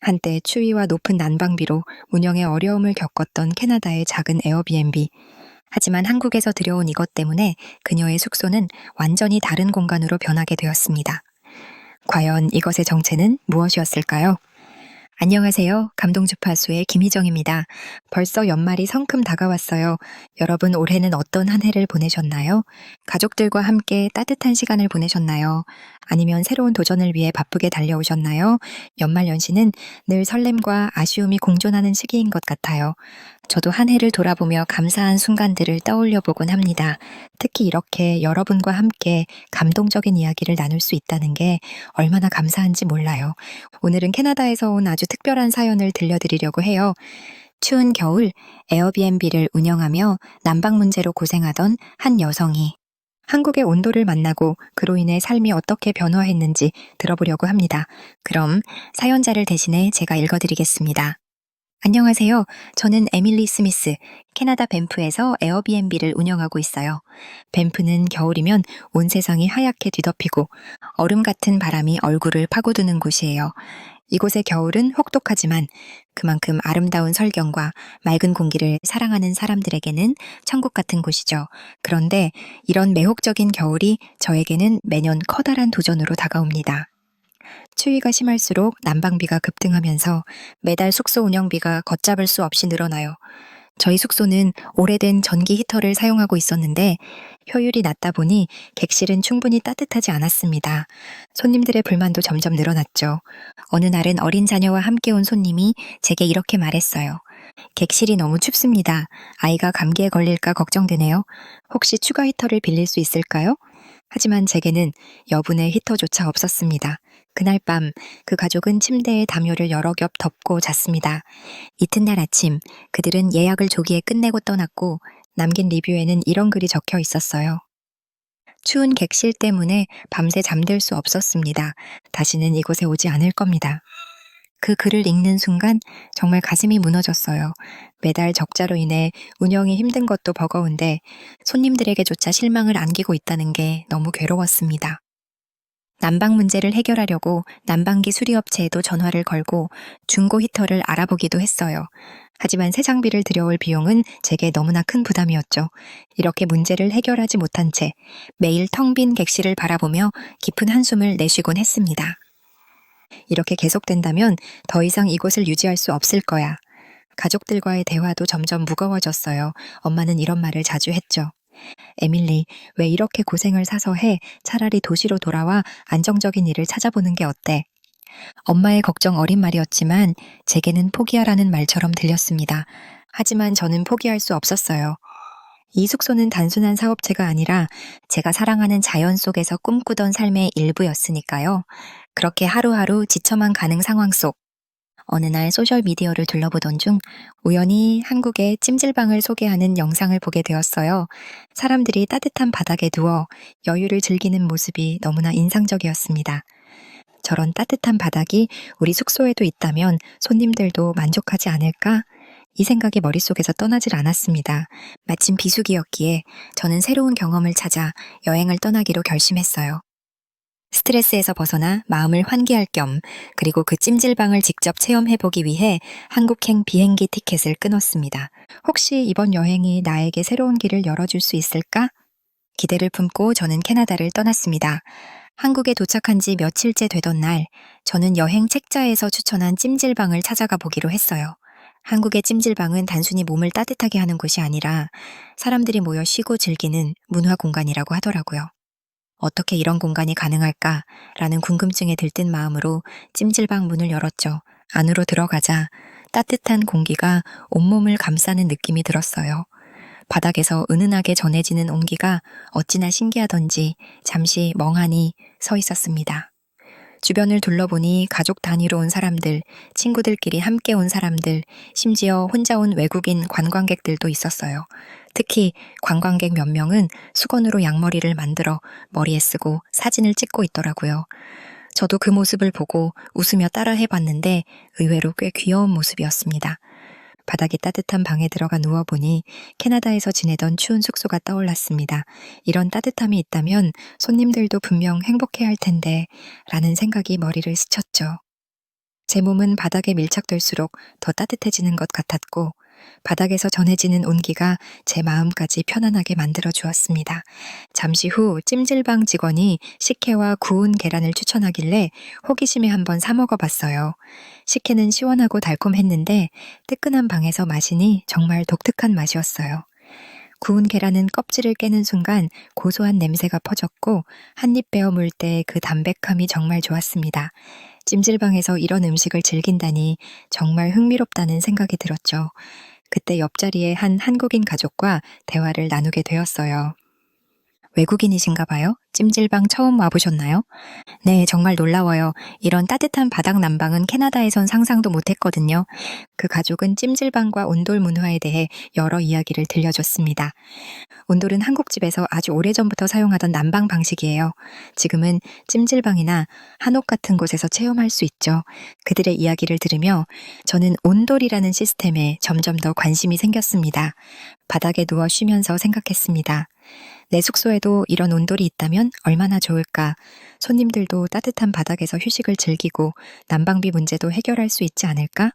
한때 추위와 높은 난방비로 운영에 어려움을 겪었던 캐나다의 작은 에어비앤비. 하지만 한국에서 들여온 이것 때문에 그녀의 숙소는 완전히 다른 공간으로 변하게 되었습니다. 과연 이것의 정체는 무엇이었을까요? 안녕하세요. 감동주파수의 김희정입니다. 벌써 연말이 성큼 다가왔어요. 여러분 올해는 어떤 한 해를 보내셨나요? 가족들과 함께 따뜻한 시간을 보내셨나요? 아니면 새로운 도전을 위해 바쁘게 달려오셨나요? 연말 연시는 늘 설렘과 아쉬움이 공존하는 시기인 것 같아요. 저도 한 해를 돌아보며 감사한 순간들을 떠올려 보곤 합니다. 특히 이렇게 여러분과 함께 감동적인 이야기를 나눌 수 있다는 게 얼마나 감사한지 몰라요. 오늘은 캐나다에서 온 아주 특별한 사연을 들려드리려고 해요. 추운 겨울 에어비앤비를 운영하며 난방 문제로 고생하던 한 여성이 한국의 온도를 만나고 그로 인해 삶이 어떻게 변화했는지 들어보려고 합니다. 그럼 사연자를 대신해 제가 읽어드리겠습니다. 안녕하세요. 저는 에밀리 스미스, 캐나다 밴프에서 에어비앤비를 운영하고 있어요. 밴프는 겨울이면 온 세상이 하얗게 뒤덮이고 얼음 같은 바람이 얼굴을 파고드는 곳이에요. 이곳의 겨울은 혹독하지만 그만큼 아름다운 설경과 맑은 공기를 사랑하는 사람들에게는 천국 같은 곳이죠. 그런데 이런 매혹적인 겨울이 저에게는 매년 커다란 도전으로 다가옵니다. 추위가 심할수록 난방비가 급등하면서 매달 숙소 운영비가 걷잡을 수 없이 늘어나요. 저희 숙소는 오래된 전기 히터를 사용하고 있었는데 효율이 낮다 보니 객실은 충분히 따뜻하지 않았습니다. 손님들의 불만도 점점 늘어났죠. 어느 날은 어린 자녀와 함께 온 손님이 제게 이렇게 말했어요. 객실이 너무 춥습니다. 아이가 감기에 걸릴까 걱정되네요. 혹시 추가 히터를 빌릴 수 있을까요? 하지만 제게는 여분의 히터조차 없었습니다. 그날 밤 그 가족은 침대에 담요를 여러 겹 덮고 잤습니다. 이튿날 아침 그들은 예약을 조기에 끝내고 떠났고 남긴 리뷰에는 이런 글이 적혀 있었어요. 추운 객실 때문에 밤새 잠들 수 없었습니다. 다시는 이곳에 오지 않을 겁니다. 그 글을 읽는 순간 정말 가슴이 무너졌어요. 매달 적자로 인해 운영이 힘든 것도 버거운데 손님들에게조차 실망을 안기고 있다는 게 너무 괴로웠습니다. 난방 문제를 해결하려고 난방기 수리업체에도 전화를 걸고 중고 히터를 알아보기도 했어요. 하지만 새 장비를 들여올 비용은 제게 너무나 큰 부담이었죠. 이렇게 문제를 해결하지 못한 채 매일 텅 빈 객실을 바라보며 깊은 한숨을 내쉬곤 했습니다. 이렇게 계속된다면 더 이상 이곳을 유지할 수 없을 거야. 가족들과의 대화도 점점 무거워졌어요. 엄마는 이런 말을 자주 했죠. 에밀리, 왜 이렇게 고생을 사서 해? 차라리 도시로 돌아와 안정적인 일을 찾아보는 게 어때? 엄마의 걱정 어린 말이었지만 제게는 포기하라는 말처럼 들렸습니다. 하지만 저는 포기할 수 없었어요. 이 숙소는 단순한 사업체가 아니라 제가 사랑하는 자연 속에서 꿈꾸던 삶의 일부였으니까요. 그렇게 하루하루 지쳐만 가는 상황 속 어느 날 소셜미디어를 둘러보던 중 우연히 한국의 찜질방을 소개하는 영상을 보게 되었어요. 사람들이 따뜻한 바닥에 누워 여유를 즐기는 모습이 너무나 인상적이었습니다. 저런 따뜻한 바닥이 우리 숙소에도 있다면 손님들도 만족하지 않을까? 이 생각이 머릿속에서 떠나질 않았습니다. 마침 비수기였기에 저는 새로운 경험을 찾아 여행을 떠나기로 결심했어요. 스트레스에서 벗어나 마음을 환기할 겸 그리고 그 찜질방을 직접 체험해보기 위해 한국행 비행기 티켓을 끊었습니다. 혹시 이번 여행이 나에게 새로운 길을 열어줄 수 있을까? 기대를 품고 저는 캐나다를 떠났습니다. 한국에 도착한 지 며칠째 되던 날, 저는 여행 책자에서 추천한 찜질방을 찾아가 보기로 했어요. 한국의 찜질방은 단순히 몸을 따뜻하게 하는 곳이 아니라 사람들이 모여 쉬고 즐기는 문화 공간이라고 하더라고요. 어떻게 이런 공간이 가능할까라는 궁금증에 들뜬 마음으로 찜질방 문을 열었죠. 안으로 들어가자 따뜻한 공기가 온몸을 감싸는 느낌이 들었어요. 바닥에서 은은하게 전해지는 온기가 어찌나 신기하던지 잠시 멍하니 서 있었습니다. 주변을 둘러보니 가족 단위로 온 사람들, 친구들끼리 함께 온 사람들, 심지어 혼자 온 외국인 관광객들도 있었어요. 특히 관광객 몇 명은 수건으로 양머리를 만들어 머리에 쓰고 사진을 찍고 있더라고요. 저도 그 모습을 보고 웃으며 따라 해봤는데 의외로 꽤 귀여운 모습이었습니다. 바닥이 따뜻한 방에 들어가 누워보니 캐나다에서 지내던 추운 숙소가 떠올랐습니다. 이런 따뜻함이 있다면 손님들도 분명 행복해할 텐데 라는 생각이 머리를 스쳤죠. 제 몸은 바닥에 밀착될수록 더 따뜻해지는 것 같았고, 바닥에서 전해지는 온기가 제 마음까지 편안하게 만들어 주었습니다. 잠시 후 찜질방 직원이 식혜와 구운 계란을 추천하길래 호기심에 한번 사 먹어봤어요. 식혜는 시원하고 달콤했는데 뜨끈한 방에서 마시니 정말 독특한 맛이었어요. 구운 계란은 껍질을 깨는 순간 고소한 냄새가 퍼졌고 한 입 베어 물 때 그 담백함이 정말 좋았습니다. 찜질방에서 이런 음식을 즐긴다니 정말 흥미롭다는 생각이 들었죠. 그때 옆자리에 한 한국인 가족과 대화를 나누게 되었어요. 외국인이신가 봐요? 찜질방 처음 와보셨나요? 네, 정말 놀라워요. 이런 따뜻한 바닥 난방은 캐나다에선 상상도 못했거든요. 그 가족은 찜질방과 온돌 문화에 대해 여러 이야기를 들려줬습니다. 온돌은 한국 집에서 아주 오래전부터 사용하던 난방 방식이에요. 지금은 찜질방이나 한옥 같은 곳에서 체험할 수 있죠. 그들의 이야기를 들으며 저는 온돌이라는 시스템에 점점 더 관심이 생겼습니다. 바닥에 누워 쉬면서 생각했습니다. 내 숙소에도 이런 온돌이 있다면 얼마나 좋을까. 손님들도 따뜻한 바닥에서 휴식을 즐기고 난방비 문제도 해결할 수 있지 않을까?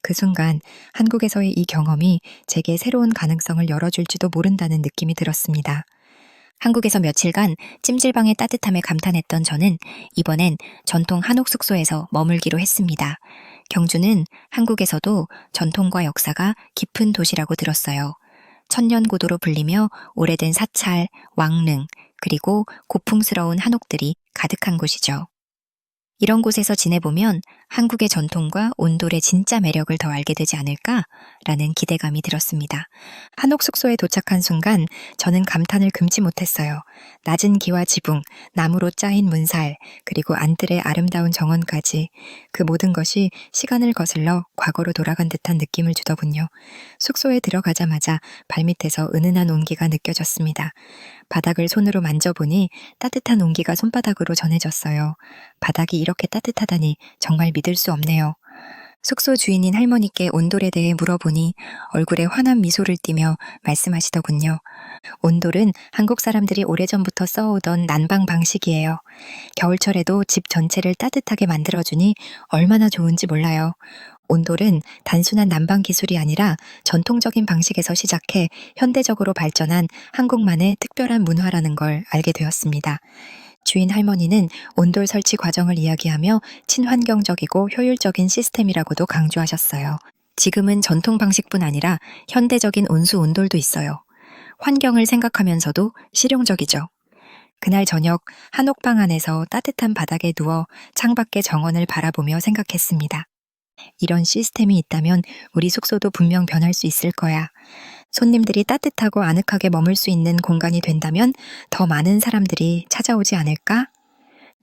그 순간 한국에서의 이 경험이 제게 새로운 가능성을 열어줄지도 모른다는 느낌이 들었습니다. 한국에서 며칠간 찜질방의 따뜻함에 감탄했던 저는 이번엔 전통 한옥 숙소에서 머물기로 했습니다. 경주는 한국에서도 전통과 역사가 깊은 도시라고 들었어요. 천년고도로 불리며 오래된 사찰, 왕릉, 그리고 고풍스러운 한옥들이 가득한 곳이죠. 이런 곳에서 지내보면 한국의 전통과 온돌의 진짜 매력을 더 알게 되지 않을까라는 기대감이 들었습니다. 한옥 숙소에 도착한 순간 저는 감탄을 금치 못했어요. 낮은 기와 지붕, 나무로 짜인 문살, 그리고 안뜰의 아름다운 정원까지 그 모든 것이 시간을 거슬러 과거로 돌아간 듯한 느낌을 주더군요. 숙소에 들어가자마자 발밑에서 은은한 온기가 느껴졌습니다. 바닥을 손으로 만져보니 따뜻한 온기가 손바닥으로 전해졌어요. 바닥이 이렇게 따뜻하다니 정말 믿을 수 없네요. 숙소 주인인 할머니께 온돌에 대해 물어보니 얼굴에 환한 미소를 띠며 말씀하시더군요. 온돌은 한국 사람들이 오래전부터 써오던 난방 방식이에요. 겨울철에도 집 전체를 따뜻하게 만들어주니 얼마나 좋은지 몰라요. 온돌은 단순한 난방 기술이 아니라 전통적인 방식에서 시작해 현대적으로 발전한 한국만의 특별한 문화라는 걸 알게 되었습니다. 주인 할머니는 온돌 설치 과정을 이야기하며 친환경적이고 효율적인 시스템이라고도 강조하셨어요. 지금은 전통 방식뿐 아니라 현대적인 온수 온돌도 있어요. 환경을 생각하면서도 실용적이죠. 그날 저녁 한옥방 안에서 따뜻한 바닥에 누워 창밖의 정원을 바라보며 생각했습니다. 이런 시스템이 있다면 우리 숙소도 분명 변할 수 있을 거야. 손님들이 따뜻하고 아늑하게 머물 수 있는 공간이 된다면 더 많은 사람들이 찾아오지 않을까?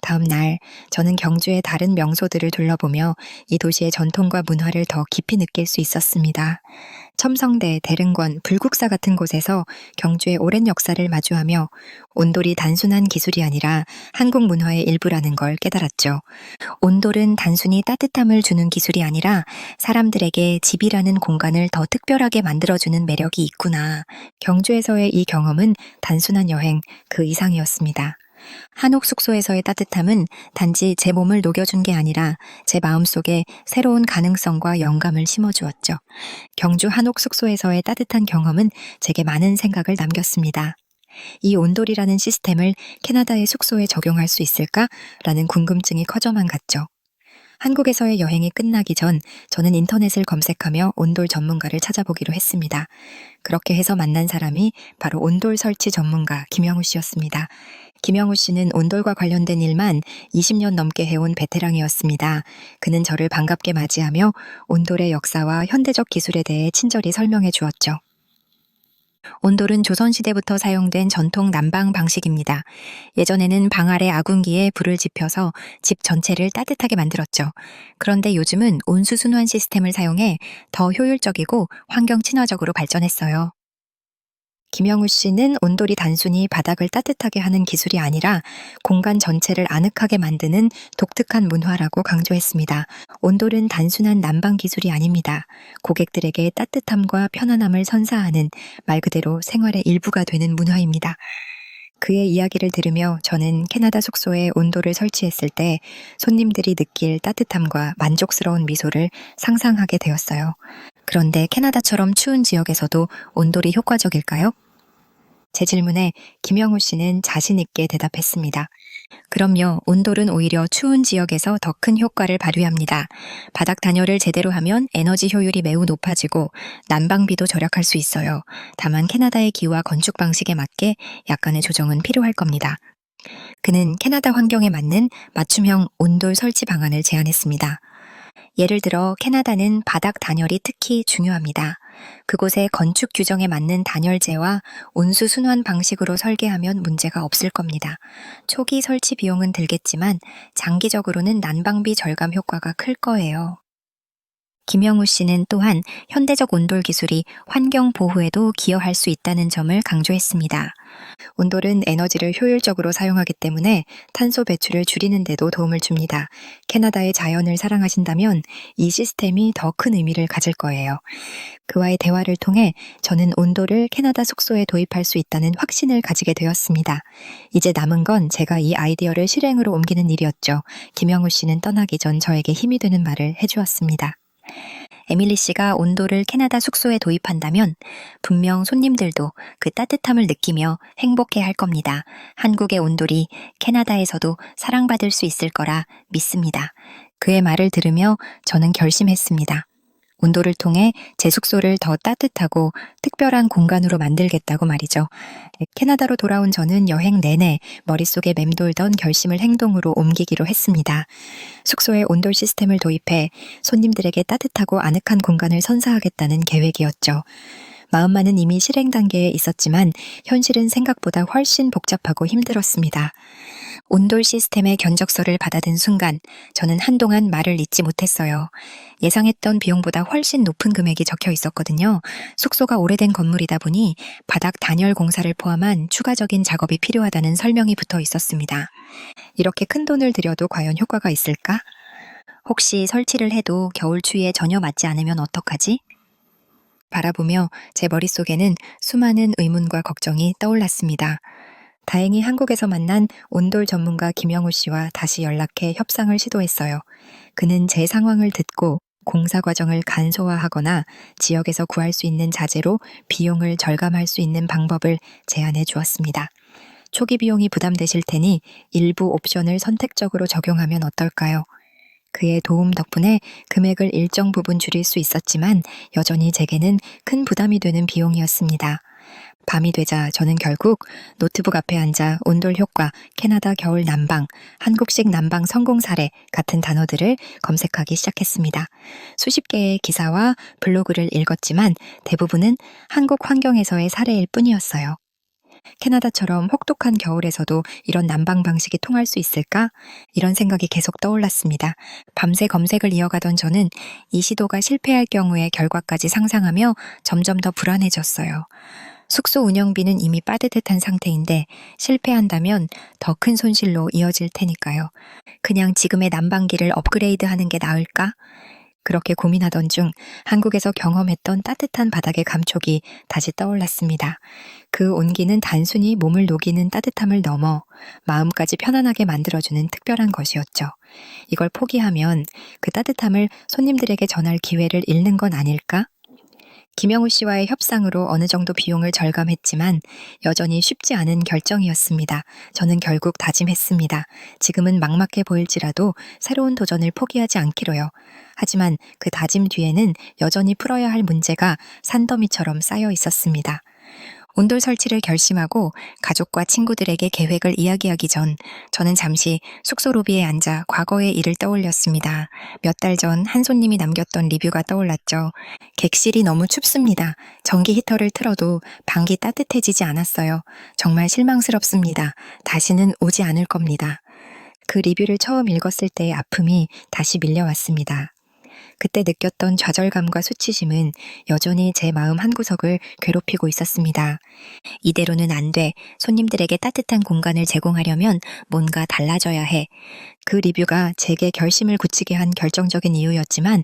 다음 날 저는 경주의 다른 명소들을 둘러보며 이 도시의 전통과 문화를 더 깊이 느낄 수 있었습니다. 첨성대, 대릉권, 불국사 같은 곳에서 경주의 오랜 역사를 마주하며 온돌이 단순한 기술이 아니라 한국 문화의 일부라는 걸 깨달았죠. 온돌은 단순히 따뜻함을 주는 기술이 아니라 사람들에게 집이라는 공간을 더 특별하게 만들어주는 매력이 있구나. 경주에서의 이 경험은 단순한 여행 그 이상이었습니다. 한옥 숙소에서의 따뜻함은 단지 제 몸을 녹여준 게 아니라 제 마음속에 새로운 가능성과 영감을 심어주었죠. 경주 한옥 숙소에서의 따뜻한 경험은 제게 많은 생각을 남겼습니다. 이 온돌이라는 시스템을 캐나다의 숙소에 적용할 수 있을까라는 궁금증이 커져만 갔죠. 한국에서의 여행이 끝나기 전 저는 인터넷을 검색하며 온돌 전문가를 찾아보기로 했습니다. 그렇게 해서 만난 사람이 바로 온돌 설치 전문가 김영우 씨였습니다. 김영우 씨는 온돌과 관련된 일만 20년 넘게 해온 베테랑이었습니다. 그는 저를 반갑게 맞이하며 온돌의 역사와 현대적 기술에 대해 친절히 설명해 주었죠. 온돌은 조선시대부터 사용된 전통 난방 방식입니다. 예전에는 방 아래 아궁기에 불을 지펴서 집 전체를 따뜻하게 만들었죠. 그런데 요즘은 온수순환 시스템을 사용해 더 효율적이고 환경 친화적으로 발전했어요. 김영우 씨는 온돌이 단순히 바닥을 따뜻하게 하는 기술이 아니라 공간 전체를 아늑하게 만드는 독특한 문화라고 강조했습니다. 온돌은 단순한 난방 기술이 아닙니다. 고객들에게 따뜻함과 편안함을 선사하는 말 그대로 생활의 일부가 되는 문화입니다. 그의 이야기를 들으며 저는 캐나다 숙소에 온도를 설치했을 때 손님들이 느낄 따뜻함과 만족스러운 미소를 상상하게 되었어요. 그런데 캐나다처럼 추운 지역에서도 온돌이 효과적일까요? 제 질문에 김영우 씨는 자신 있게 대답했습니다. 그럼요, 온돌은 오히려 추운 지역에서 더 큰 효과를 발휘합니다. 바닥 단열을 제대로 하면 에너지 효율이 매우 높아지고 난방비도 절약할 수 있어요. 다만 캐나다의 기후와 건축 방식에 맞게 약간의 조정은 필요할 겁니다. 그는 캐나다 환경에 맞는 맞춤형 온돌 설치 방안을 제안했습니다. 예를 들어 캐나다는 바닥 단열이 특히 중요합니다. 그곳의 건축 규정에 맞는 단열재와 온수 순환 방식으로 설계하면 문제가 없을 겁니다. 초기 설치 비용은 들겠지만 장기적으로는 난방비 절감 효과가 클 거예요. 김영우 씨는 또한 현대적 온돌 기술이 환경 보호에도 기여할 수 있다는 점을 강조했습니다. 온돌은 에너지를 효율적으로 사용하기 때문에 탄소 배출을 줄이는 데도 도움을 줍니다. 캐나다의 자연을 사랑하신다면 이 시스템이 더 큰 의미를 가질 거예요. 그와의 대화를 통해 저는 온돌을 캐나다 숙소에 도입할 수 있다는 확신을 가지게 되었습니다. 이제 남은 건 제가 이 아이디어를 실행으로 옮기는 일이었죠. 김영우 씨는 떠나기 전 저에게 힘이 되는 말을 해주었습니다. 에밀리 씨가 온돌을 캐나다 숙소에 도입한다면 분명 손님들도 그 따뜻함을 느끼며 행복해 할 겁니다. 한국의 온돌이 캐나다에서도 사랑받을 수 있을 거라 믿습니다. 그의 말을 들으며 저는 결심했습니다. 온돌을 통해 제 숙소를 더 따뜻하고 특별한 공간으로 만들겠다고 말이죠. 캐나다로 돌아온 저는 여행 내내 머릿속에 맴돌던 결심을 행동으로 옮기기로 했습니다. 숙소에 온돌 시스템을 도입해 손님들에게 따뜻하고 아늑한 공간을 선사하겠다는 계획이었죠. 마음만은 이미 실행 단계에 있었지만 현실은 생각보다 훨씬 복잡하고 힘들었습니다. 온돌 시스템의 견적서를 받아든 순간 저는 한동안 말을 잇지 못했어요. 예상했던 비용보다 훨씬 높은 금액이 적혀 있었거든요. 숙소가 오래된 건물이다 보니 바닥 단열 공사를 포함한 추가적인 작업이 필요하다는 설명이 붙어 있었습니다. 이렇게 큰 돈을 들여도 과연 효과가 있을까? 혹시 설치를 해도 겨울 추위에 전혀 맞지 않으면 어떡하지? 바라보며 제 머릿속에는 수많은 의문과 걱정이 떠올랐습니다. 다행히 한국에서 만난 온돌 전문가 김영우 씨와 다시 연락해 협상을 시도했어요. 그는 제 상황을 듣고 공사 과정을 간소화하거나 지역에서 구할 수 있는 자재로 비용을 절감할 수 있는 방법을 제안해 주었습니다. 초기 비용이 부담되실 테니 일부 옵션을 선택적으로 적용하면 어떨까요? 그의 도움 덕분에 금액을 일정 부분 줄일 수 있었지만 여전히 제게는 큰 부담이 되는 비용이었습니다. 밤이 되자 저는 결국 노트북 앞에 앉아 온돌 효과, 캐나다 겨울 난방, 한국식 난방 성공 사례 같은 단어들을 검색하기 시작했습니다. 수십 개의 기사와 블로그를 읽었지만 대부분은 한국 환경에서의 사례일 뿐이었어요. 캐나다처럼 혹독한 겨울에서도 이런 난방 방식이 통할 수 있을까? 이런 생각이 계속 떠올랐습니다. 밤새 검색을 이어가던 저는 이 시도가 실패할 경우의 결과까지 상상하며 점점 더 불안해졌어요. 숙소 운영비는 이미 빠듯한 상태인데 실패한다면 더 큰 손실로 이어질 테니까요. 그냥 지금의 난방기를 업그레이드하는 게 나을까? 그렇게 고민하던 중 한국에서 경험했던 따뜻한 바닥의 감촉이 다시 떠올랐습니다. 그 온기는 단순히 몸을 녹이는 따뜻함을 넘어 마음까지 편안하게 만들어주는 특별한 것이었죠. 이걸 포기하면 그 따뜻함을 손님들에게 전할 기회를 잃는 건 아닐까? 김영우 씨와의 협상으로 어느 정도 비용을 절감했지만 여전히 쉽지 않은 결정이었습니다. 저는 결국 다짐했습니다. 지금은 막막해 보일지라도 새로운 도전을 포기하지 않기로요. 하지만 그 다짐 뒤에는 여전히 풀어야 할 문제가 산더미처럼 쌓여 있었습니다. 온돌 설치를 결심하고 가족과 친구들에게 계획을 이야기하기 전 저는 잠시 숙소 로비에 앉아 과거의 일을 떠올렸습니다. 몇 달 전 한 손님이 남겼던 리뷰가 떠올랐죠. 객실이 너무 춥습니다. 전기 히터를 틀어도 방이 따뜻해지지 않았어요. 정말 실망스럽습니다. 다시는 오지 않을 겁니다. 그 리뷰를 처음 읽었을 때의 아픔이 다시 밀려왔습니다. 그때 느꼈던 좌절감과 수치심은 여전히 제 마음 한구석을 괴롭히고 있었습니다. 이대로는 안 돼. 손님들에게 따뜻한 공간을 제공하려면 뭔가 달라져야 해. 그 리뷰가 제게 결심을 굳히게 한 결정적인 이유였지만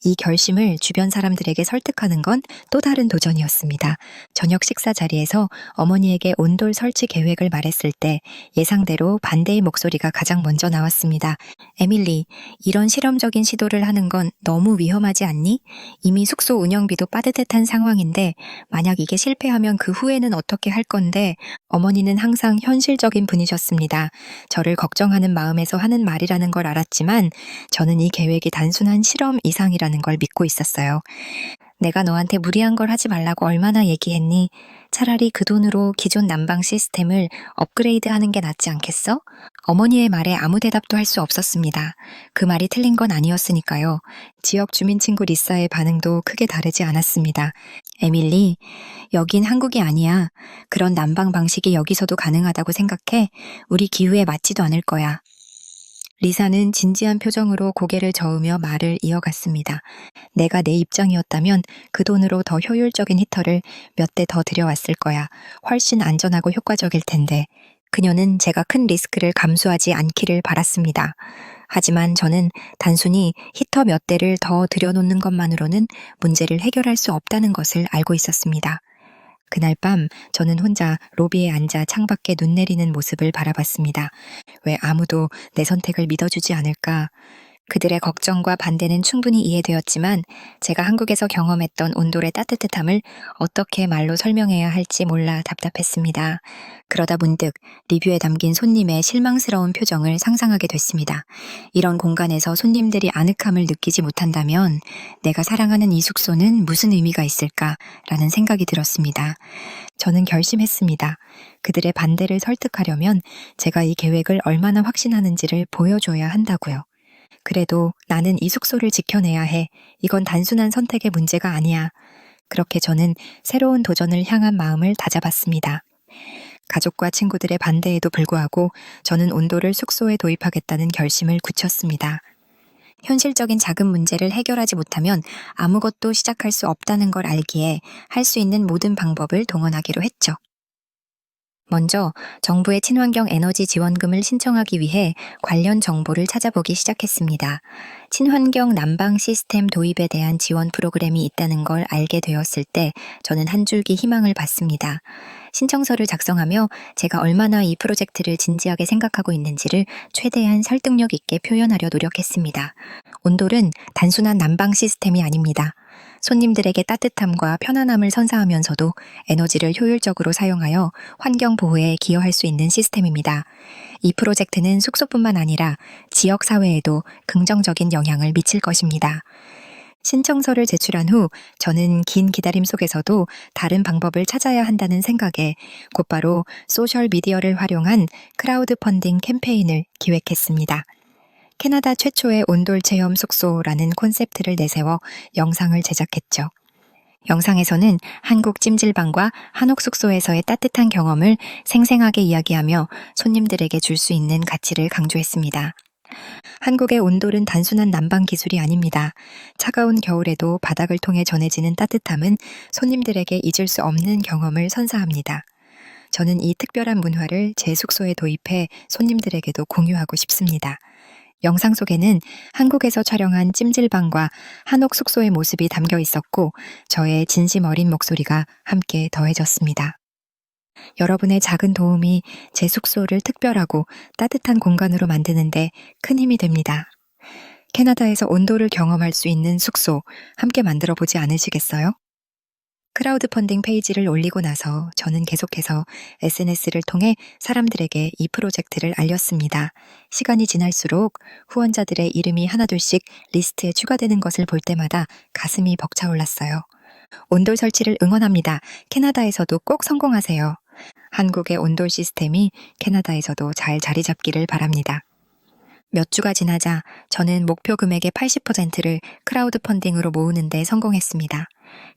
이 결심을 주변 사람들에게 설득하는 건 또 다른 도전이었습니다. 저녁 식사 자리에서 어머니에게 온돌 설치 계획을 말했을 때 예상대로 반대의 목소리가 가장 먼저 나왔습니다. 에밀리, 이런 실험적인 시도를 하는 건 너무 위험하지 않니? 이미 숙소 운영비도 빠듯한 상황인데 만약 이게 실패하면 그 후에는 어떻게 할 건데. 어머니는 항상 현실적인 분이셨습니다. 저를 걱정하는 마음에서 하는 말이라는 걸 알았지만 저는 이 계획이 단순한 실험 이상이라는 걸 믿고 있었어요. 내가 너한테 무리한 걸 하지 말라고 얼마나 얘기했니? 차라리 그 돈으로 기존 난방 시스템을 업그레이드 하는 게 낫지 않겠어? 어머니의 말에 아무 대답도 할 수 없었습니다. 그 말이 틀린 건 아니었으니까요. 지역 주민 친구 리사의 반응도 크게 다르지 않았습니다. 에밀리, 여긴 한국이 아니야. 그런 난방 방식이 여기서도 가능하다고 생각해? 우리 기후에 맞지도 않을 거야. 리사는 진지한 표정으로 고개를 저으며 말을 이어갔습니다. 내가 내 입장이었다면 그 돈으로 더 효율적인 히터를 몇 대 더 들여왔을 거야. 훨씬 안전하고 효과적일 텐데. 그녀는 제가 큰 리스크를 감수하지 않기를 바랐습니다. 하지만 저는 단순히 히터 몇 대를 더 들여놓는 것만으로는 문제를 해결할 수 없다는 것을 알고 있었습니다. 그날 밤 저는 혼자 로비에 앉아 창밖에 눈 내리는 모습을 바라봤습니다. 왜 아무도 내 선택을 믿어주지 않을까? 그들의 걱정과 반대는 충분히 이해되었지만 제가 한국에서 경험했던 온돌의 따뜻함을 어떻게 말로 설명해야 할지 몰라 답답했습니다. 그러다 문득 리뷰에 담긴 손님의 실망스러운 표정을 상상하게 됐습니다. 이런 공간에서 손님들이 아늑함을 느끼지 못한다면 내가 사랑하는 이 숙소는 무슨 의미가 있을까라는 생각이 들었습니다. 저는 결심했습니다. 그들의 반대를 설득하려면 제가 이 계획을 얼마나 확신하는지를 보여줘야 한다고요. 그래도 나는 이 숙소를 지켜내야 해. 이건 단순한 선택의 문제가 아니야. 그렇게 저는 새로운 도전을 향한 마음을 다잡았습니다. 가족과 친구들의 반대에도 불구하고 저는 온도를 숙소에 도입하겠다는 결심을 굳혔습니다. 현실적인 작은 문제를 해결하지 못하면 아무것도 시작할 수 없다는 걸 알기에 할 수 있는 모든 방법을 동원하기로 했죠. 먼저 정부의 친환경 에너지 지원금을 신청하기 위해 관련 정보를 찾아보기 시작했습니다. 친환경 난방 시스템 도입에 대한 지원 프로그램이 있다는 걸 알게 되었을 때 저는 한 줄기 희망을 받습니다. 신청서를 작성하며 제가 얼마나 이 프로젝트를 진지하게 생각하고 있는지를 최대한 설득력 있게 표현하려 노력했습니다. 온돌은 단순한 난방 시스템이 아닙니다. 손님들에게 따뜻함과 편안함을 선사하면서도 에너지를 효율적으로 사용하여 환경 보호에 기여할 수 있는 시스템입니다. 이 프로젝트는 숙소뿐만 아니라 지역 사회에도 긍정적인 영향을 미칠 것입니다. 신청서를 제출한 후 저는 긴 기다림 속에서도 다른 방법을 찾아야 한다는 생각에 곧바로 소셜미디어를 활용한 크라우드 펀딩 캠페인을 기획했습니다. 캐나다 최초의 온돌 체험 숙소라는 콘셉트를 내세워 영상을 제작했죠. 영상에서는 한국 찜질방과 한옥 숙소에서의 따뜻한 경험을 생생하게 이야기하며 손님들에게 줄 수 있는 가치를 강조했습니다. 한국의 온돌은 단순한 난방 기술이 아닙니다. 차가운 겨울에도 바닥을 통해 전해지는 따뜻함은 손님들에게 잊을 수 없는 경험을 선사합니다. 저는 이 특별한 문화를 제 숙소에 도입해 손님들에게도 공유하고 싶습니다. 영상 속에는 한국에서 촬영한 찜질방과 한옥 숙소의 모습이 담겨 있었고 저의 진심 어린 목소리가 함께 더해졌습니다. 여러분의 작은 도움이 제 숙소를 특별하고 따뜻한 공간으로 만드는데 큰 힘이 됩니다. 캐나다에서 온도를 경험할 수 있는 숙소 함께 만들어 보지 않으시겠어요? 크라우드 펀딩 페이지를 올리고 나서 저는 계속해서 SNS를 통해 사람들에게 이 프로젝트를 알렸습니다. 시간이 지날수록 후원자들의 이름이 하나둘씩 리스트에 추가되는 것을 볼 때마다 가슴이 벅차올랐어요. 온돌 설치를 응원합니다. 캐나다에서도 꼭 성공하세요. 한국의 온돌 시스템이 캐나다에서도 잘 자리 잡기를 바랍니다. 몇 주가 지나자 저는 목표 금액의 80%를 크라우드 펀딩으로 모으는 데 성공했습니다.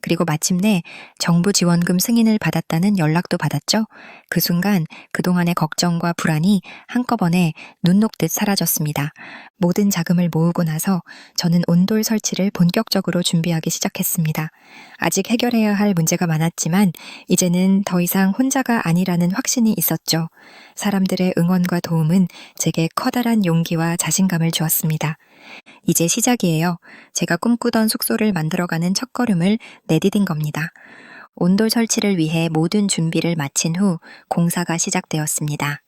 그리고 마침내 정부 지원금 승인을 받았다는 연락도 받았죠. 그 순간 그동안의 걱정과 불안이 한꺼번에 눈 녹듯 사라졌습니다. 모든 자금을 모으고 나서 저는 온돌 설치를 본격적으로 준비하기 시작했습니다. 아직 해결해야 할 문제가 많았지만 이제는 더 이상 혼자가 아니라는 확신이 있었죠. 사람들의 응원과 도움은 제게 커다란 용기와 자신감을 주었습니다. 이제 시작이에요. 제가 꿈꾸던 숙소를 만들어가는 첫걸음을 내디딘 겁니다. 온돌 설치를 위해 모든 준비를 마친 후 공사가 시작되었습니다.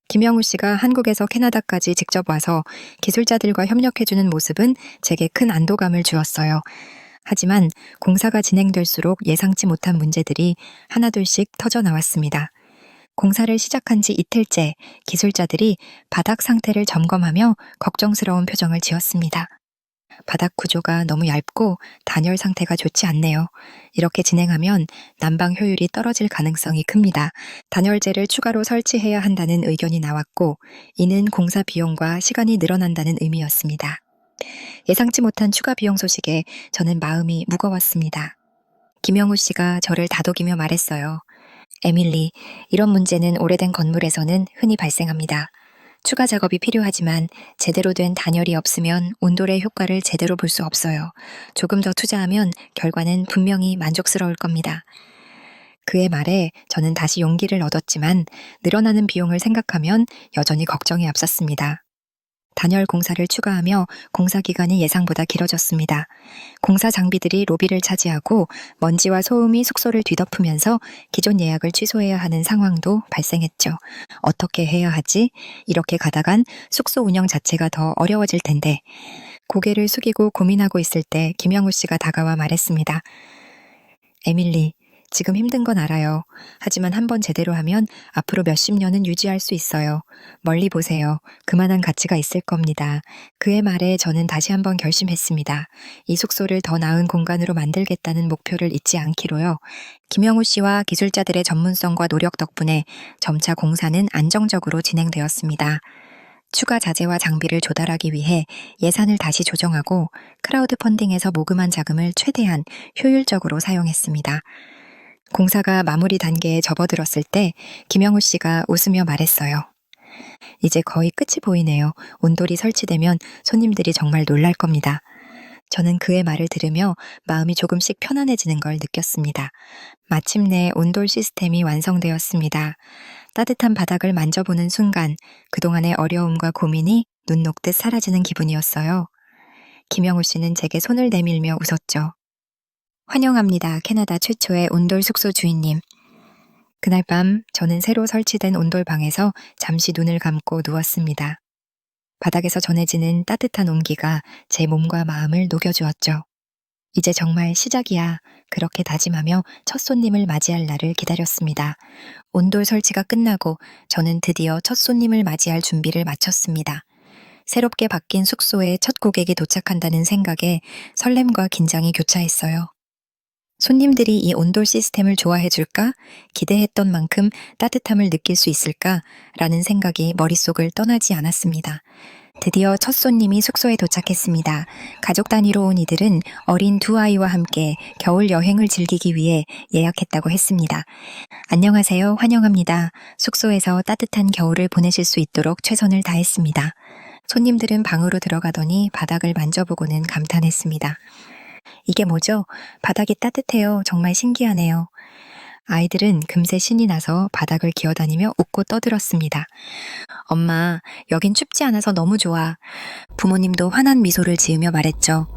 김영우 씨가 한국에서 캐나다까지 직접 와서 기술자들과 협력해주는 모습은 제게 큰 안도감을 주었어요. 하지만 공사가 진행될수록 예상치 못한 문제들이 하나둘씩 터져 나왔습니다. 공사를 시작한 지 이틀째 기술자들이 바닥 상태를 점검하며 걱정스러운 표정을 지었습니다. 바닥 구조가 너무 얇고 단열 상태가 좋지 않네요. 이렇게 진행하면 난방 효율이 떨어질 가능성이 큽니다. 단열재를 추가로 설치해야 한다는 의견이 나왔고, 이는 공사 비용과 시간이 늘어난다는 의미였습니다. 예상치 못한 추가 비용 소식에 저는 마음이 무거웠습니다. 김영우 씨가 저를 다독이며 말했어요. 에밀리, 이런 문제는 오래된 건물에서는 흔히 발생합니다. 추가 작업이 필요하지만 제대로 된 단열이 없으면 온돌의 효과를 제대로 볼 수 없어요. 조금 더 투자하면 결과는 분명히 만족스러울 겁니다. 그의 말에 저는 다시 용기를 얻었지만 늘어나는 비용을 생각하면 여전히 걱정이 앞섰습니다. 단열 공사를 추가하며 공사 기간이 예상보다 길어졌습니다. 공사 장비들이 로비를 차지하고 먼지와 소음이 숙소를 뒤덮으면서 기존 예약을 취소해야 하는 상황도 발생했죠. 어떻게 해야 하지? 이렇게 가다간 숙소 운영 자체가 더 어려워질 텐데. 고개를 숙이고 고민하고 있을 때 김영우 씨가 다가와 말했습니다. 에밀리, 지금 힘든 건 알아요. 하지만 한번 제대로 하면 앞으로 몇십 년은 유지할 수 있어요. 멀리 보세요. 그만한 가치가 있을 겁니다. 그의 말에 저는 다시 한번 결심했습니다. 이 숙소를 더 나은 공간으로 만들겠다는 목표를 잊지 않기로요. 김영우 씨와 기술자들의 전문성과 노력 덕분에 점차 공사는 안정적으로 진행되었습니다. 추가 자재와 장비를 조달하기 위해 예산을 다시 조정하고 크라우드 펀딩에서 모금한 자금을 최대한 효율적으로 사용했습니다. 공사가 마무리 단계에 접어들었을 때 김영우 씨가 웃으며 말했어요. 이제 거의 끝이 보이네요. 온돌이 설치되면 손님들이 정말 놀랄 겁니다. 저는 그의 말을 들으며 마음이 조금씩 편안해지는 걸 느꼈습니다. 마침내 온돌 시스템이 완성되었습니다. 따뜻한 바닥을 만져보는 순간 그동안의 어려움과 고민이 눈 녹듯 사라지는 기분이었어요. 김영우 씨는 제게 손을 내밀며 웃었죠. 환영합니다. 캐나다 최초의 온돌 숙소 주인님. 그날 밤 저는 새로 설치된 온돌방에서 잠시 눈을 감고 누웠습니다. 바닥에서 전해지는 따뜻한 온기가 제 몸과 마음을 녹여주었죠. 이제 정말 시작이야. 그렇게 다짐하며 첫 손님을 맞이할 날을 기다렸습니다. 온돌 설치가 끝나고 저는 드디어 첫 손님을 맞이할 준비를 마쳤습니다. 새롭게 바뀐 숙소에 첫 고객이 도착한다는 생각에 설렘과 긴장이 교차했어요. 손님들이 이 온돌 시스템을 좋아해 줄까? 기대했던 만큼 따뜻함을 느낄 수 있을까? 라는 생각이 머릿속을 떠나지 않았습니다. 드디어 첫 손님이 숙소에 도착했습니다. 가족 단위로 온 이들은 어린 두 아이와 함께 겨울 여행을 즐기기 위해 예약했다고 했습니다. 안녕하세요. 환영합니다. 숙소에서 따뜻한 겨울을 보내실 수 있도록 최선을 다했습니다. 손님들은 방으로 들어가더니 바닥을 만져보고는 감탄했습니다. 이게 뭐죠? 바닥이 따뜻해요. 정말 신기하네요. 아이들은 금세 신이 나서 바닥을 기어다니며 웃고 떠들었습니다. 엄마, 여긴 춥지 않아서 너무 좋아. 부모님도 환한 미소를 지으며 말했죠.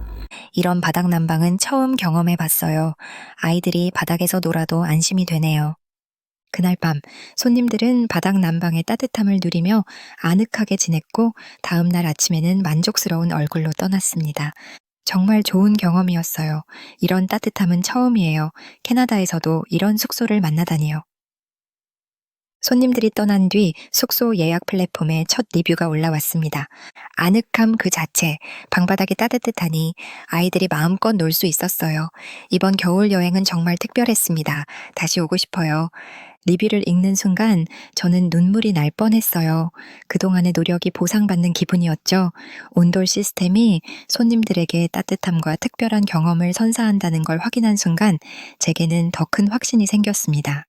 이런 바닥 난방은 처음 경험해 봤어요. 아이들이 바닥에서 놀아도 안심이 되네요. 그날 밤 손님들은 바닥 난방의 따뜻함을 누리며 아늑하게 지냈고 다음 날 아침에는 만족스러운 얼굴로 떠났습니다. 정말 좋은 경험이었어요. 이런 따뜻함은 처음이에요. 캐나다에서도 이런 숙소를 만나다니요. 손님들이 떠난 뒤 숙소 예약 플랫폼에 첫 리뷰가 올라왔습니다. 아늑함 그 자체, 방바닥이 따뜻하니 아이들이 마음껏 놀 수 있었어요. 이번 겨울 여행은 정말 특별했습니다. 다시 오고 싶어요. 리뷰를 읽는 순간 저는 눈물이 날 뻔했어요. 그동안의 노력이 보상받는 기분이었죠. 온돌 시스템이 손님들에게 따뜻함과 특별한 경험을 선사한다는 걸 확인한 순간 제게는 더 큰 확신이 생겼습니다.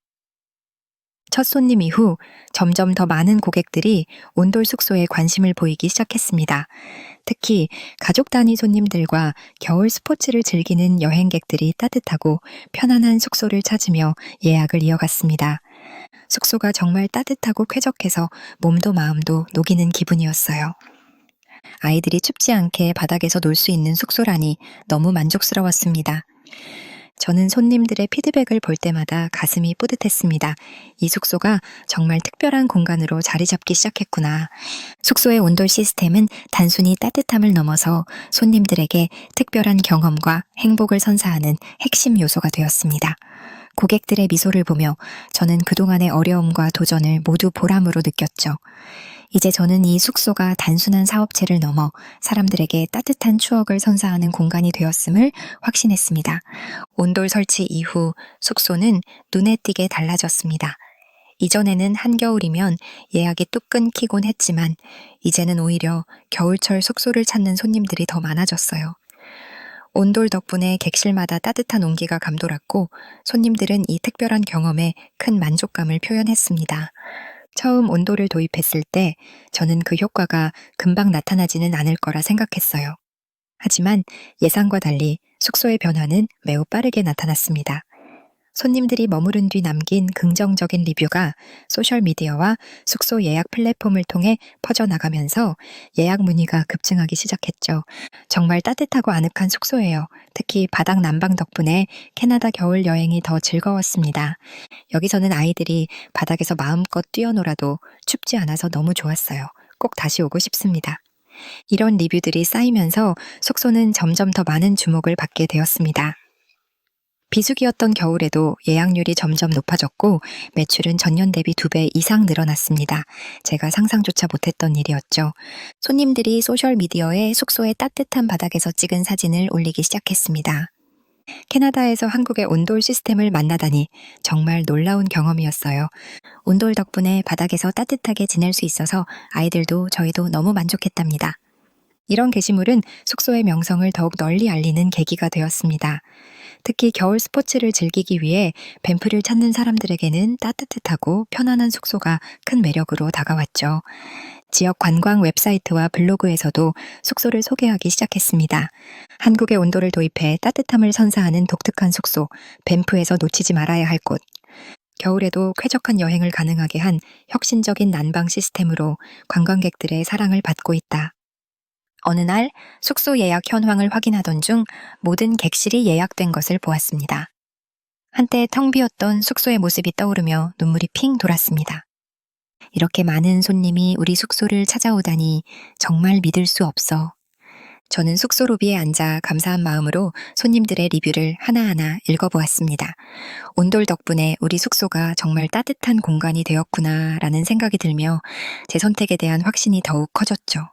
첫 손님 이후 점점 더 많은 고객들이 온돌 숙소에 관심을 보이기 시작했습니다. 특히 가족 단위 손님들과 겨울 스포츠를 즐기는 여행객들이 따뜻하고 편안한 숙소를 찾으며 예약을 이어갔습니다. 숙소가 정말 따뜻하고 쾌적해서 몸도 마음도 녹이는 기분이었어요. 아이들이 춥지 않게 바닥에서 놀 수 있는 숙소라니 너무 만족스러웠습니다. 저는 손님들의 피드백을 볼 때마다 가슴이 뿌듯했습니다. 이 숙소가 정말 특별한 공간으로 자리 잡기 시작했구나. 숙소의 온돌 시스템은 단순히 따뜻함을 넘어서 손님들에게 특별한 경험과 행복을 선사하는 핵심 요소가 되었습니다. 고객들의 미소를 보며 저는 그동안의 어려움과 도전을 모두 보람으로 느꼈죠. 이제 저는 이 숙소가 단순한 사업체를 넘어 사람들에게 따뜻한 추억을 선사하는 공간이 되었음을 확신했습니다. 온돌 설치 이후 숙소는 눈에 띄게 달라졌습니다. 이전에는 한겨울이면 예약이 뚝 끊기곤 했지만 이제는 오히려 겨울철 숙소를 찾는 손님들이 더 많아졌어요. 온돌 덕분에 객실마다 따뜻한 온기가 감돌았고 손님들은 이 특별한 경험에 큰 만족감을 표현했습니다. 처음 온돌을 도입했을 때 저는 그 효과가 금방 나타나지는 않을 거라 생각했어요. 하지만 예상과 달리 숙소의 변화는 매우 빠르게 나타났습니다. 손님들이 머무른 뒤 남긴 긍정적인 리뷰가 소셜미디어와 숙소 예약 플랫폼을 통해 퍼져나가면서 예약 문의가 급증하기 시작했죠. 정말 따뜻하고 아늑한 숙소예요. 특히 바닥 난방 덕분에 캐나다 겨울 여행이 더 즐거웠습니다. 여기서는 아이들이 바닥에서 마음껏 뛰어놀아도 춥지 않아서 너무 좋았어요. 꼭 다시 오고 싶습니다. 이런 리뷰들이 쌓이면서 숙소는 점점 더 많은 주목을 받게 되었습니다. 비수기였던 겨울에도 예약률이 점점 높아졌고 매출은 전년 대비 2배 이상 늘어났습니다. 제가 상상조차 못했던 일이었죠. 손님들이 소셜미디어에 숙소의 따뜻한 바닥에서 찍은 사진을 올리기 시작했습니다. 캐나다에서 한국의 온돌 시스템을 만나다니 정말 놀라운 경험이었어요. 온돌 덕분에 바닥에서 따뜻하게 지낼 수 있어서 아이들도 저희도 너무 만족했답니다. 이런 게시물은 숙소의 명성을 더욱 널리 알리는 계기가 되었습니다. 특히 겨울 스포츠를 즐기기 위해 밴프를 찾는 사람들에게는 따뜻하고 편안한 숙소가 큰 매력으로 다가왔죠. 지역 관광 웹사이트와 블로그에서도 숙소를 소개하기 시작했습니다. 한국의 온도를 도입해 따뜻함을 선사하는 독특한 숙소, 밴프에서 놓치지 말아야 할 곳. 겨울에도 쾌적한 여행을 가능하게 한 혁신적인 난방 시스템으로 관광객들의 사랑을 받고 있다. 어느 날 숙소 예약 현황을 확인하던 중 모든 객실이 예약된 것을 보았습니다. 한때 텅 비었던 숙소의 모습이 떠오르며 눈물이 핑 돌았습니다. 이렇게 많은 손님이 우리 숙소를 찾아오다니 정말 믿을 수 없어. 저는 숙소 로비에 앉아 감사한 마음으로 손님들의 리뷰를 하나하나 읽어보았습니다. 온돌 덕분에 우리 숙소가 정말 따뜻한 공간이 되었구나 라는 생각이 들며 제 선택에 대한 확신이 더욱 커졌죠.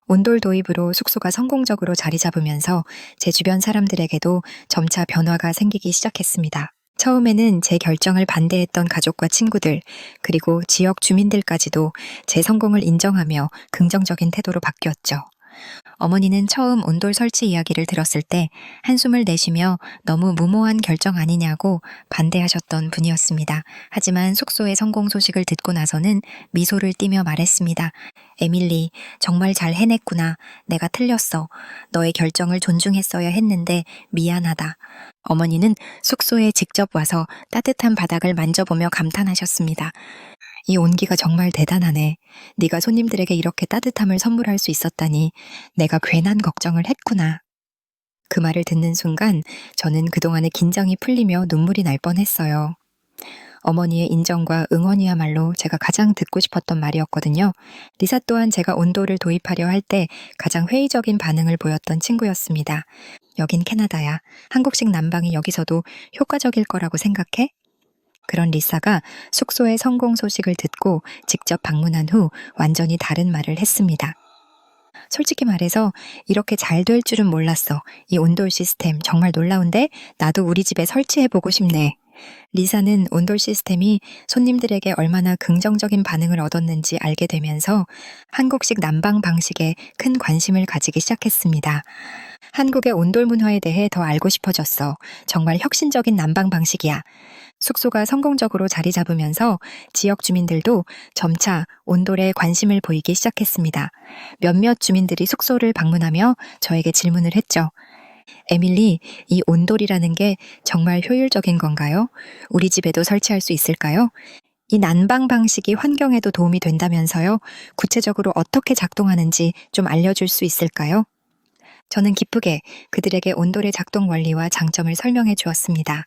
온돌 도입으로 숙소가 성공적으로 자리 잡으면서 제 주변 사람들에게도 점차 변화가 생기기 시작했습니다. 처음에는 제 결정을 반대했던 가족과 친구들, 그리고 지역 주민들까지도 제 성공을 인정하며 긍정적인 태도로 바뀌었죠. 어머니는 처음 온돌 설치 이야기를 들었을 때 한숨을 내쉬며 너무 무모한 결정 아니냐고 반대하셨던 분이었습니다. 하지만 숙소의 성공 소식을 듣고 나서는 미소를 띠며 말했습니다. 에밀리, 정말 잘 해냈구나. 내가 틀렸어. 너의 결정을 존중했어야 했는데 미안하다. 어머니는 숙소에 직접 와서 따뜻한 바닥을 만져보며 감탄하셨습니다. 이 온기가 정말 대단하네. 네가 손님들에게 이렇게 따뜻함을 선물할 수 있었다니 내가 괜한 걱정을 했구나. 그 말을 듣는 순간 저는 그동안의 긴장이 풀리며 눈물이 날 뻔했어요. 어머니의 인정과 응원이야말로 제가 가장 듣고 싶었던 말이었거든요. 리사 또한 제가 온도를 도입하려 할 때 가장 회의적인 반응을 보였던 친구였습니다. 여긴 캐나다야. 한국식 난방이 여기서도 효과적일 거라고 생각해? 그런 리사가 숙소의 성공 소식을 듣고 직접 방문한 후 완전히 다른 말을 했습니다. 솔직히 말해서 이렇게 잘 될 줄은 몰랐어. 이 온돌 시스템 정말 놀라운데 나도 우리 집에 설치해보고 싶네. 리사는 온돌 시스템이 손님들에게 얼마나 긍정적인 반응을 얻었는지 알게 되면서 한국식 난방 방식에 큰 관심을 가지기 시작했습니다. 한국의 온돌 문화에 대해 더 알고 싶어졌어. 정말 혁신적인 난방 방식이야. 숙소가 성공적으로 자리 잡으면서 지역 주민들도 점차 온돌에 관심을 보이기 시작했습니다. 몇몇 주민들이 숙소를 방문하며 저에게 질문을 했죠. 에밀리, 이 온돌이라는 게 정말 효율적인 건가요? 우리 집에도 설치할 수 있을까요? 이 난방 방식이 환경에도 도움이 된다면서요? 구체적으로 어떻게 작동하는지 좀 알려줄 수 있을까요? 저는 기쁘게 그들에게 온돌의 작동 원리와 장점을 설명해 주었습니다.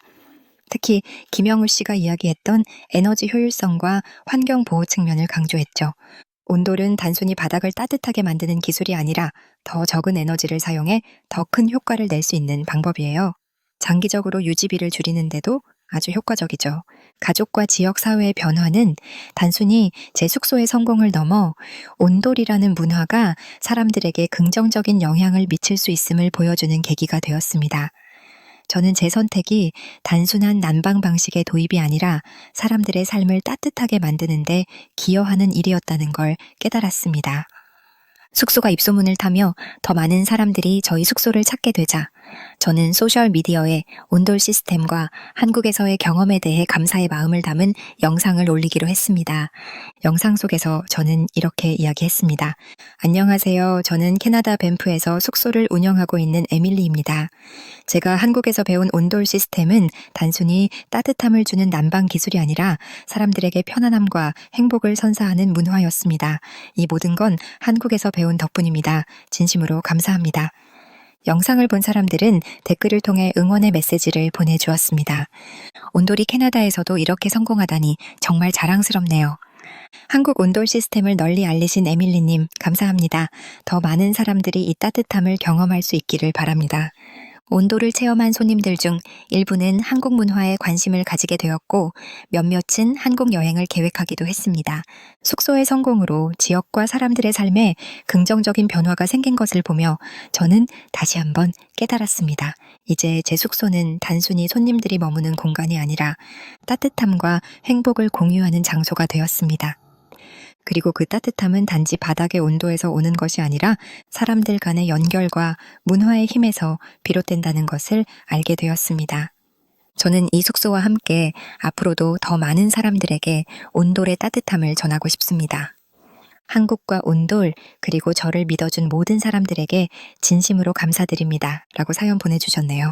특히 김영우 씨가 이야기했던 에너지 효율성과 환경 보호 측면을 강조했죠. 온돌은 단순히 바닥을 따뜻하게 만드는 기술이 아니라 더 적은 에너지를 사용해 더 큰 효과를 낼 수 있는 방법이에요. 장기적으로 유지비를 줄이는데도 아주 효과적이죠. 가족과 지역 사회의 변화는 단순히 제 숙소의 성공을 넘어 온돌이라는 문화가 사람들에게 긍정적인 영향을 미칠 수 있음을 보여주는 계기가 되었습니다. 저는 제 선택이 단순한 난방 방식의 도입이 아니라 사람들의 삶을 따뜻하게 만드는데 기여하는 일이었다는 걸 깨달았습니다. 숙소가 입소문을 타며 더 많은 사람들이 저희 숙소를 찾게 되자 저는 소셜미디어에 온돌 시스템과 한국에서의 경험에 대해 감사의 마음을 담은 영상을 올리기로 했습니다. 영상 속에서 저는 이렇게 이야기했습니다. 안녕하세요. 저는 캐나다 밴프에서 숙소를 운영하고 있는 에밀리입니다. 제가 한국에서 배운 온돌 시스템은 단순히 따뜻함을 주는 난방 기술이 아니라 사람들에게 편안함과 행복을 선사하는 문화였습니다. 이 모든 건 한국에서 배운 덕분입니다. 진심으로 감사합니다. 영상을 본 사람들은 댓글을 통해 응원의 메시지를 보내주었습니다. 온돌이 캐나다에서도 이렇게 성공하다니 정말 자랑스럽네요. 한국 온돌 시스템을 널리 알리신 에밀리님, 감사합니다. 더 많은 사람들이 이 따뜻함을 경험할 수 있기를 바랍니다. 온돌을 체험한 손님들 중 일부는 한국 문화에 관심을 가지게 되었고 몇몇은 한국 여행을 계획하기도 했습니다. 숙소의 성공으로 지역과 사람들의 삶에 긍정적인 변화가 생긴 것을 보며 저는 다시 한번 깨달았습니다. 이제 제 숙소는 단순히 손님들이 머무는 공간이 아니라 따뜻함과 행복을 공유하는 장소가 되었습니다. 그리고 그 따뜻함은 단지 바닥의 온도에서 오는 것이 아니라 사람들 간의 연결과 문화의 힘에서 비롯된다는 것을 알게 되었습니다. 저는 이 숙소와 함께 앞으로도 더 많은 사람들에게 온돌의 따뜻함을 전하고 싶습니다. 한국과 온돌, 그리고 저를 믿어준 모든 사람들에게 진심으로 감사드립니다. 라고 사연 보내주셨네요.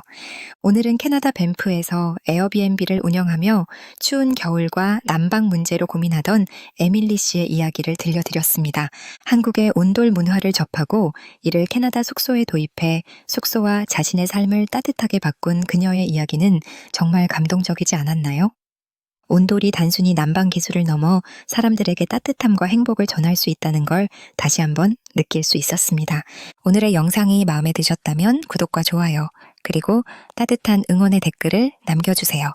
오늘은 캐나다 밴프에서 에어비앤비를 운영하며 추운 겨울과 난방 문제로 고민하던 에밀리 씨의 이야기를 들려드렸습니다. 한국의 온돌 문화를 접하고 이를 캐나다 숙소에 도입해 숙소와 자신의 삶을 따뜻하게 바꾼 그녀의 이야기는 정말 감동적이지 않았나요? 온돌이 단순히 난방 기술을 넘어 사람들에게 따뜻함과 행복을 전할 수 있다는 걸 다시 한번 느낄 수 있었습니다. 오늘의 영상이 마음에 드셨다면 구독과 좋아요, 그리고 따뜻한 응원의 댓글을 남겨주세요.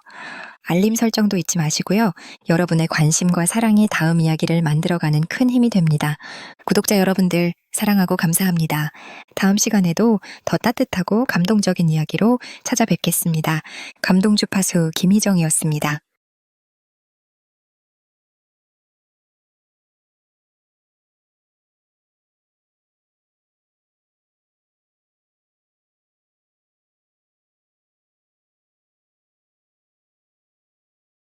알림 설정도 잊지 마시고요. 여러분의 관심과 사랑이 다음 이야기를 만들어가는 큰 힘이 됩니다. 구독자 여러분들 사랑하고 감사합니다. 다음 시간에도 더 따뜻하고 감동적인 이야기로 찾아뵙겠습니다. 감동 주파수 김희정이었습니다.